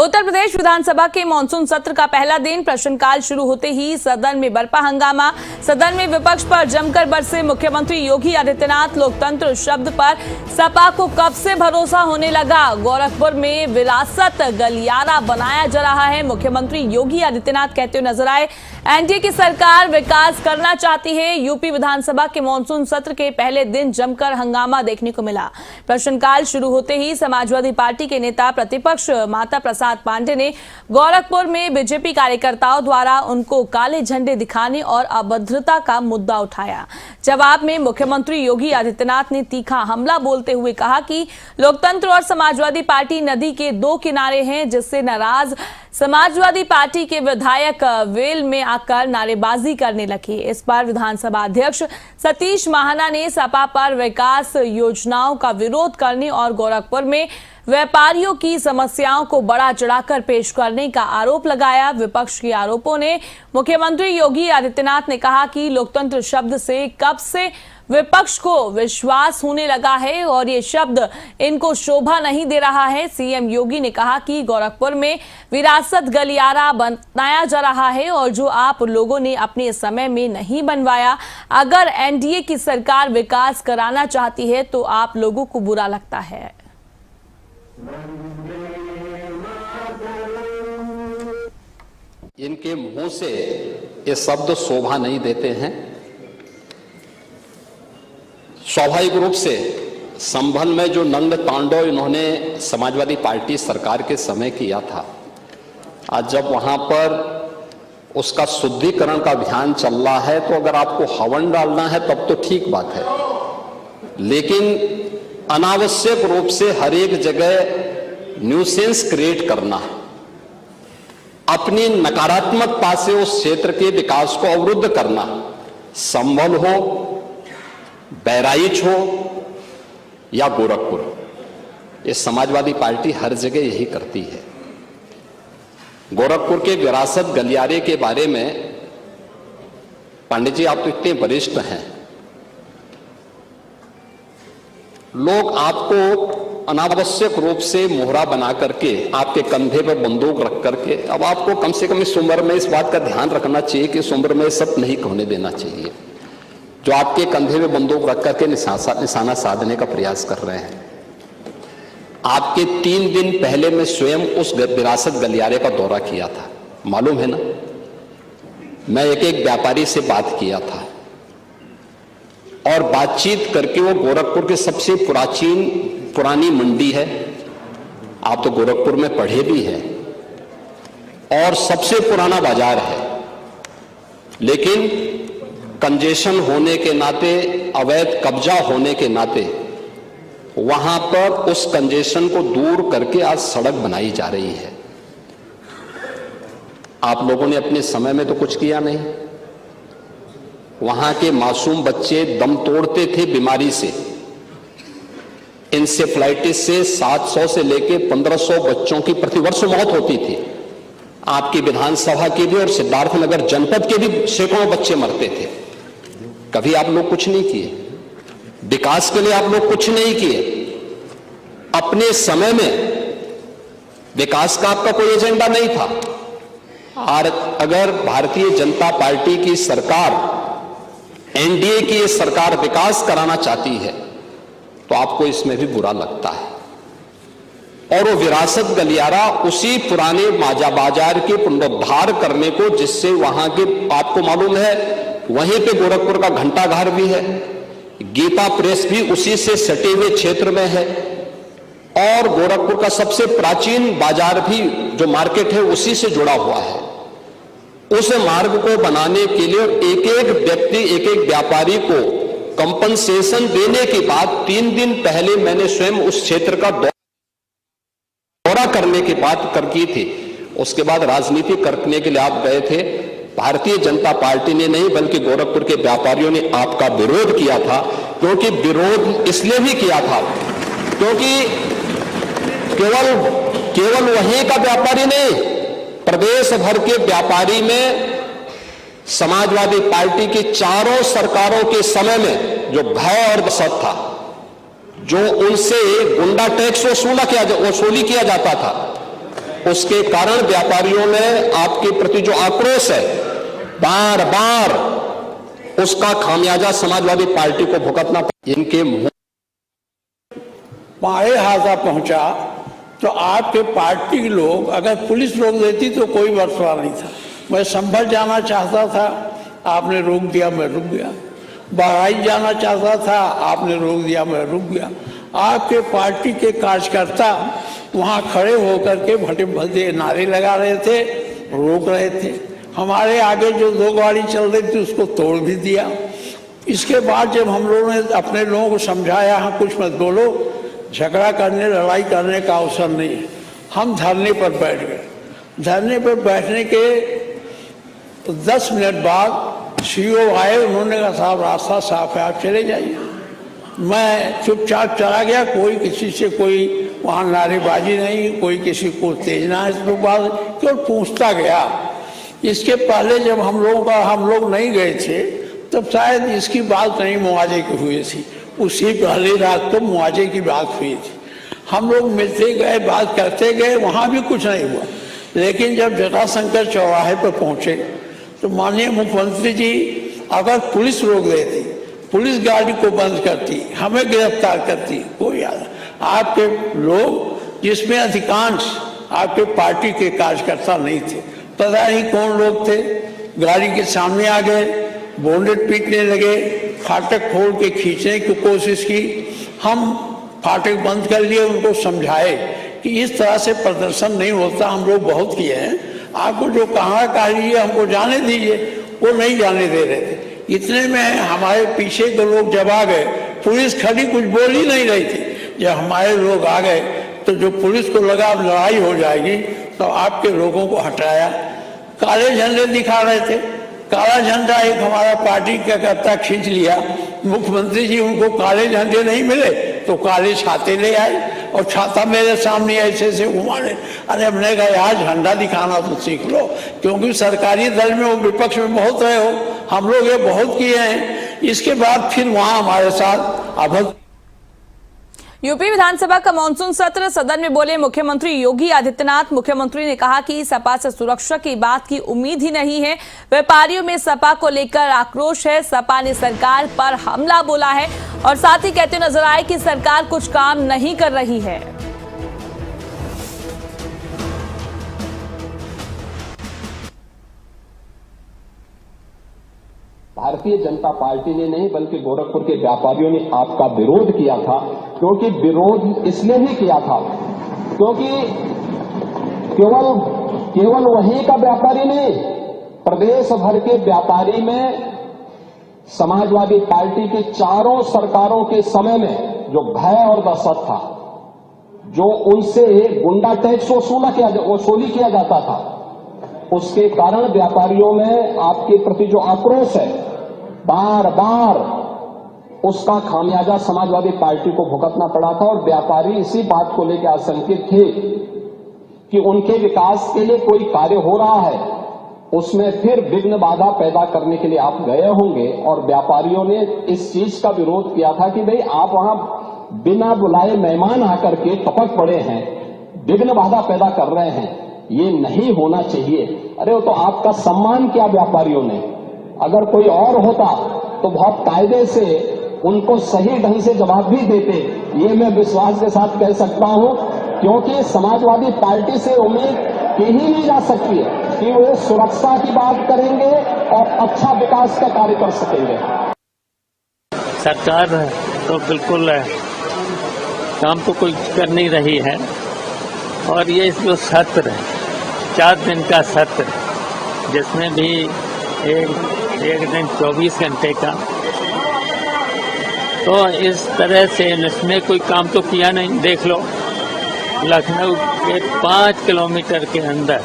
उत्तर प्रदेश विधानसभा के मानसून सत्र का पहला दिन प्रश्नकाल शुरू होते ही सदन में बरपा हंगामा। सदन में विपक्ष पर जमकर बरसे मुख्यमंत्री योगी आदित्यनाथ। लोकतंत्र शब्द पर सपा को कब से भरोसा होने लगा। गोरखपुर में विरासत गलियारा बनाया जा रहा है। मुख्यमंत्री योगी आदित्यनाथ कहते हुए नजर आए, एनडीए की सरकार विकास करना चाहती है। यूपी विधानसभा के मानसून सत्र के पहले दिन जमकर हंगामा देखने को मिला। प्रश्नकाल शुरू होते ही समाजवादी पार्टी के नेता प्रतिपक्ष माता प्रसाद पांडे ने गोरखपुर में बीजेपी कार्यकर्ताओं द्वारा उनको काले झंडे दिखाने और अभद्रता का मुद्दा उठाया। जवाब में मुख्यमंत्री योगी आदित्यनाथ ने तीखा हमला बोलते हुए कहा कि लोकतंत्र और समाजवादी पार्टी नदी के दो किनारे हैं, जिससे नाराज समाजवादी पार्टी के विधायक वेल में आकर नारेबाजी करने लगे। इस पर विधानसभा अध्यक्ष सतीश महाना ने सपा पर विकास योजनाओं का विरोध करने और गोरखपुर में व्यापारियों की समस्याओं को बड़ा चढ़ाकर पेश करने का आरोप लगाया। विपक्ष के आरोपों ने मुख्यमंत्री योगी आदित्यनाथ ने कहा कि लोकतंत्र शब्द से कब से विपक्ष को विश्वास होने लगा है और ये शब्द इनको शोभा नहीं दे रहा है। सीएम योगी ने कहा कि गोरखपुर में विरासत गलियारा बनाया जा रहा है और जो आप लोगों ने अपने समय में नहीं बनवाया। अगर एनडीए की सरकार विकास कराना चाहती है तो आप लोगों को बुरा लगता है। इनके मुंह से ये शब्द शोभा नहीं देते हैं। स्वाभाविक रूप से संभल में जो नंग तांडव इन्होंने समाजवादी पार्टी सरकार के समय किया था, आज जब वहां पर उसका शुद्धिकरण का अभियान चल रहा है तो अगर आपको हवन डालना है तब तो ठीक बात है, लेकिन अनावश्यक रूप से हर एक जगह न्यूसेंस क्रिएट करना, अपनी नकारात्मकता से उस क्षेत्र के विकास को अवरुद्ध करना, संभल हो, बहराइच हो या गोरखपुर, ये समाजवादी पार्टी हर जगह यही करती है। गोरखपुर के विरासत गलियारे के बारे में पांडे जी, आप तो इतने वरिष्ठ हैं, लोग आपको अनावश्यक रूप से मोहरा बना करके आपके कंधे पर बंदूक रख करके, अब आपको कम से कम इस उम्र में इस बात का ध्यान रखना चाहिए कि इस उम्र में सब नहीं होने देना चाहिए, जो आपके कंधे में बंदूक रख करके निशाना साधने का प्रयास कर रहे हैं। आपके 3 दिन पहले मैं स्वयं उस विरासत गलियारे का दौरा किया था, मालूम है ना। मैं एक व्यापारी से बात किया था और बातचीत करके, वो गोरखपुर के सबसे पुरानी मंडी है, आप तो गोरखपुर में पढ़े भी हैं, और सबसे पुराना बाजार है, लेकिन कंजेशन होने के नाते, अवैध कब्जा होने के नाते वहां पर उस कंजेशन को दूर करके आज सड़क बनाई जा रही है। आप लोगों ने अपने समय में तो कुछ किया नहीं। वहां के मासूम बच्चे दम तोड़ते थे बीमारी से, इंसेफ्लाइटिस से 700 से लेके 1500 बच्चों की प्रतिवर्ष मौत होती थी। आपकी विधानसभा के भी और सिद्धार्थनगर जनपद के भी सैकड़ों बच्चे मरते थे। कभी आप लोग कुछ नहीं किए, विकास के लिए आप लोग कुछ नहीं किए। अपने समय में विकास का आपका कोई एजेंडा नहीं था। और अगर भारतीय जनता पार्टी की सरकार, एनडीए की ये सरकार विकास कराना चाहती है तो आपको इसमें भी बुरा लगता है। और वो विरासत गलियारा उसी पुराने बाजार के पुनरुद्धार करने को, जिससे वहां के, आपको मालूम है वहीं पे गोरखपुर का घंटाघर भी है, गीता प्रेस भी उसी से सटे हुए क्षेत्र में है, और गोरखपुर का सबसे प्राचीन बाजार भी जो मार्केट है उसी से जुड़ा हुआ है। उस मार्ग को बनाने के लिए एक एक व्यक्ति, एक एक व्यापारी को कंपनसेशन देने के बाद 3 दिन पहले मैंने स्वयं उस क्षेत्र का दौरा करने की बात कर की थी। उसके बाद राजनीति करने के लिए आप गए थे। भारतीय जनता पार्टी ने नहीं, बल्कि गोरखपुर के व्यापारियों ने आपका विरोध किया था। क्योंकि विरोध इसलिए भी किया था क्योंकि केवल वहीं का व्यापारी नहीं, प्रदेश भर के व्यापारी में समाजवादी पार्टी की चारों सरकारों के समय में जो भय और दहशत था, जो उनसे गुंडा टैक्स वसूली किया जाता था, उसके कारण व्यापारियों में आपके प्रति जो आक्रोश है, बार बार उसका खामियाजा समाजवादी पार्टी को भुगतना इनके मुंह मारे हाथा पहुंचा। तो आपके पार्टी के लोग, अगर पुलिस रोक देती तो कोई मसला नहीं था। मैं संभल जाना चाहता था, आपने रोक दिया, मैं रुक गया। बहराइच जाना चाहता था, आपने रोक दिया, मैं रुक गया। आपके पार्टी के कार्यकर्ता वहाँ खड़े होकर के भटे भटे नारे लगा रहे थे, रोक रहे थे। हमारे आगे जो 2 गाड़ी चल रही थी उसको तोड़ भी दिया। इसके बाद जब हम लोगों ने अपने लोगों को समझाया, हाँ कुछ मत बोलो, झगड़ा करने लड़ाई करने का अवसर नहीं है, हम धरने पर बैठ गए। धरने पर बैठने के 10 मिनट बाद सीओ आए, उन्होंने कहा साहब रास्ता साफ है, आप चले जाइए। मैं चुपचाप चला गया, कोई किसी से कोई वहाँ नारेबाजी नहीं, कोई किसी को तेजना इस बात क्यों पूछता गया। इसके पहले जब हम लोग नहीं गए थे तब शायद इसकी बात नहीं मुआवजे की हुई थी। उसी पहली रात को मुआवजे की बात हुई थी। हम लोग मिलते गए, बात करते गए, वहाँ भी कुछ नहीं हुआ। लेकिन जब जटाशंकर चौराहे पर पहुँचे तो माननीय मुख्यमंत्री जी अगर पुलिस रोक देती, पुलिस गाड़ी को बंद करती, हमें गिरफ्तार करती, कोई आपके लोग, जिसमें अधिकांश आपके पार्टी के कार्यकर्ता नहीं थे, पता नहीं कौन लोग थे, गाड़ी के सामने आ गए, बोनेट पीटने लगे, फाटक खोल के खींचने की कोशिश की। हम फाटक बंद कर लिए, उनको समझाए कि इस तरह से प्रदर्शन नहीं होता, हम लोग बहुत किए हैं, आपको जो कहा लीजिए, हमको जाने दीजिए। वो नहीं जाने दे रहे थे। इतने में हमारे पीछे के लोग जब आ गए, पुलिस खड़ी कुछ बोल ही नहीं रही थी। जब हमारे लोग आ गए तो जो पुलिस को लगा अब लड़ाई हो जाएगी तो आपके लोगों को हटाया। काले झंडे दिखा रहे थे, काला झंडा एक हमारा पार्टी का करता खींच लिया। मुख्यमंत्री जी उनको काले झंडे नहीं मिले तो काले छाते ले आए और छाता मेरे सामने ऐसे ऐसे घुमाने। अरे हमने कहा यार झंडा दिखाना तो सीख लो, क्योंकि सरकारी दल में वो विपक्ष में बहुत रहे हो, हम लोग ये बहुत किए हैं। इसके बाद फिर वहाँ हमारे साथ अभद्र। यूपी विधानसभा का मानसून सत्र, सदन में बोले मुख्यमंत्री योगी आदित्यनाथ। मुख्यमंत्री ने कहा कि सपा से सुरक्षा की बात की उम्मीद ही नहीं है। व्यापारियों में सपा को लेकर आक्रोश है, सपा ने सरकार पर हमला बोला है और साथ ही कहते नजर आए कि सरकार कुछ काम नहीं कर रही है। भारतीय जनता पार्टी ने नहीं बल्कि गोरखपुर के व्यापारियों ने आपका विरोध किया था, क्योंकि विरोध इसलिए ही किया था क्योंकि केवल वहीं का व्यापारी नहीं, प्रदेश भर के व्यापारी में समाजवादी पार्टी की चारों सरकारों के समय में जो भय और दहशत था, जो उनसे गुंडा टैक्स वसूली किया जाता था, उसके कारण व्यापारियों में आपके प्रति जो आक्रोश है, बार बार उसका खामियाजा समाजवादी पार्टी को भुगतना पड़ा था। और व्यापारी इसी बात को लेकर आशंकित थे कि उनके विकास के लिए कोई कार्य हो रहा है, उसमें फिर विघ्न बाधा पैदा करने के लिए आप गए होंगे। और व्यापारियों ने इस चीज का विरोध किया था कि भाई आप वहां बिना बुलाए मेहमान आकर के टपक पड़े हैं, विघ्न बाधा पैदा कर रहे हैं, ये नहीं होना चाहिए। अरे वो तो आपका सम्मान किया व्यापारियों ने। अगर कोई और होता तो बहुत कायदे से उनको सही ढंग से जवाब भी देते, ये मैं विश्वास के साथ कह सकता हूं, क्योंकि समाजवादी पार्टी से उम्मीद की ही नहीं जा सकती है कि वो सुरक्षा की बात करेंगे और अच्छा विकास का कार्य कर सकेंगे। सरकार तो बिल्कुल काम तो कोई कर नहीं रही है, और ये जो सत्र है 4 दिन का सत्र, जिसमें भी एक दिन 24 घंटे का, तो इस तरह से इसमें कोई काम तो किया नहीं। देख लो, लखनऊ के 5 किलोमीटर के अंदर